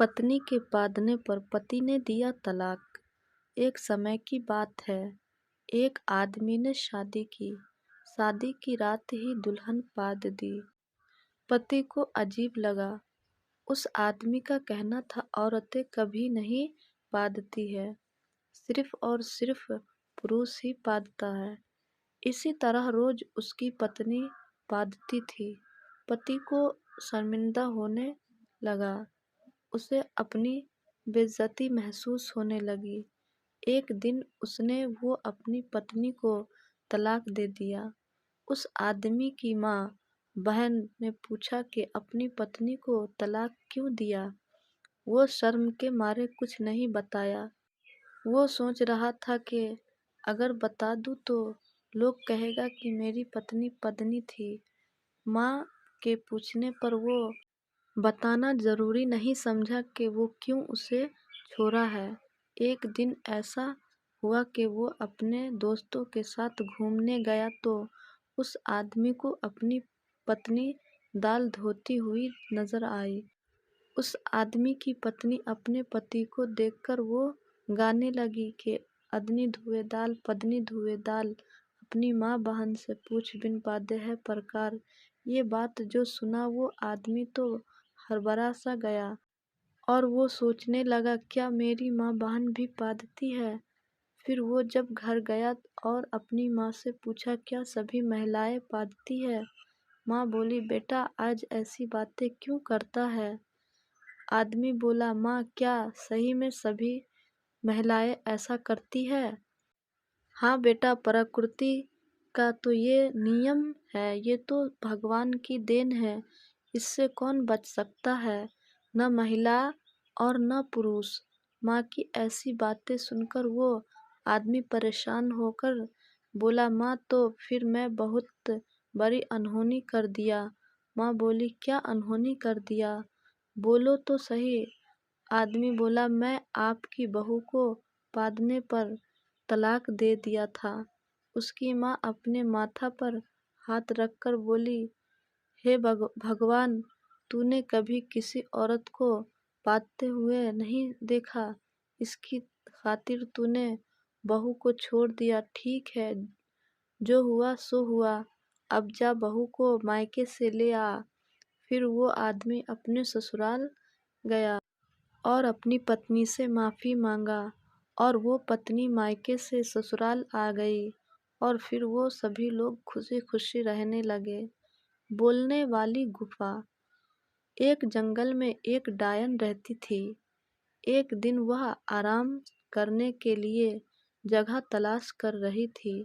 पत्नी के बांधने पर पति ने दिया तलाक। एक समय की बात है, एक आदमी ने शादी की। शादी की रात ही दुल्हन बांध दी। पति को अजीब लगा। उस आदमी का कहना था औरतें कभी नहीं बांधती है, सिर्फ और सिर्फ पुरुष ही बांधता है। इसी तरह रोज उसकी पत्नी बांधती थी। पति को शर्मिंदा होने लगा। उसे अपनी बेइज्जती महसूस होने लगी। एक दिन उसने वो अपनी पत्नी को तलाक दे दिया। उस आदमी की माँ बहन ने पूछा कि अपनी पत्नी को तलाक क्यों दिया। वो शर्म के मारे कुछ नहीं बताया। वो सोच रहा था कि अगर बता दूँ तो लोग कहेगा कि मेरी पत्नी पद्नी थी। माँ के पूछने पर वो बताना जरूरी नहीं समझा कि वो क्यों उसे छोड़ा है। एक दिन ऐसा हुआ कि वो अपने दोस्तों के साथ घूमने गया तो उस आदमी को अपनी पत्नी दाल धोती हुई नजर आई। उस आदमी की पत्नी अपने पति को देखकर वो गाने लगी कि अदनी धुए दाल पत्नी धुए दाल, अपनी माँ बहन से पूछ बिन बाधे है प्रकार। ये बात जो सुना वो आदमी तो हड़बड़ा सा गया और वो सोचने लगा क्या मेरी माँ बहन भी बांधती है। फिर वो जब घर गया और अपनी माँ से पूछा क्या सभी महिलाएं बांधती है। माँ बोली बेटा आज ऐसी बातें क्यों करता है। आदमी बोला माँ क्या सही में सभी महिलाएं ऐसा करती है। हाँ बेटा प्रकृति का तो ये नियम है, ये तो भगवान की देन है, इससे कौन बच सकता है, न महिला और न पुरुष। माँ की ऐसी बातें सुनकर वो आदमी परेशान होकर बोला माँ तो फिर मैं बहुत बड़ी अनहोनी कर दिया। माँ बोली क्या अनहोनी कर दिया, बोलो तो सही। आदमी बोला मैं आपकी बहू को बांधने पर तलाक दे दिया था। उसकी माँ अपने माथा पर हाथ रखकर बोली हे भगवान, तूने कभी किसी औरत को बांधते हुए नहीं देखा, इसकी खातिर तूने बहू को छोड़ दिया। ठीक है, जो हुआ सो हुआ, अब जा बहू को मायके से ले आ। फिर वो आदमी अपने ससुराल गया और अपनी पत्नी से माफ़ी मांगा और वो पत्नी मायके से ससुराल आ गई और फिर वो सभी लोग खुशी खुशी रहने लगे। बोलने वाली गुफा। एक जंगल में एक डायन रहती थी। एक दिन वह आराम करने के लिए जगह तलाश कर रही थी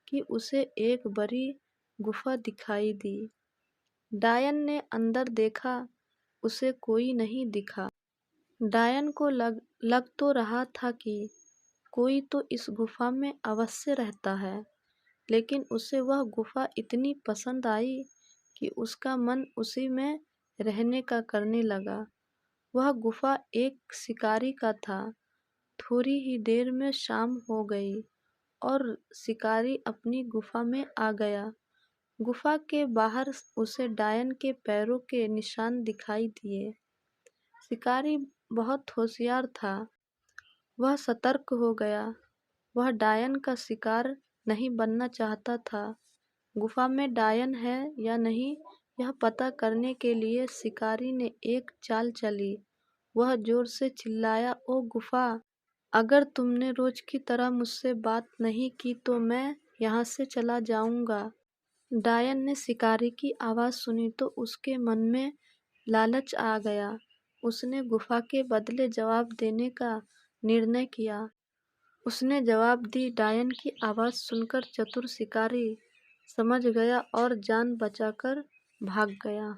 कि उसे एक बड़ी गुफा दिखाई दी। डायन ने अंदर देखा, उसे कोई नहीं दिखा। डायन को लग तो रहा था कि कोई तो इस गुफा में अवश्य रहता है, लेकिन उसे वह गुफा इतनी पसंद आई कि उसका मन उसी में रहने का करने लगा। वह गुफा एक शिकारी का था। थोड़ी ही देर में शाम हो गई और शिकारी अपनी गुफा में आ गया। गुफा के बाहर उसे डायन के पैरों के निशान दिखाई दिए। शिकारी बहुत होशियार था। वह सतर्क हो गया। वह डायन का शिकार नहीं बनना चाहता था। गुफा में डायन है या नहीं यह पता करने के लिए शिकारी ने एक चाल चली। वह जोर से चिल्लाया ओ गुफा, अगर तुमने रोज की तरह मुझसे बात नहीं की तो मैं यहाँ से चला जाऊंगा। डायन ने शिकारी की आवाज़ सुनी तो उसके मन में लालच आ गया। उसने गुफा के बदले जवाब देने का निर्णय किया। उसने जवाब दी। डायन की आवाज़ सुनकर चतुर शिकारी समझ गया और जान बचाकर भाग गया।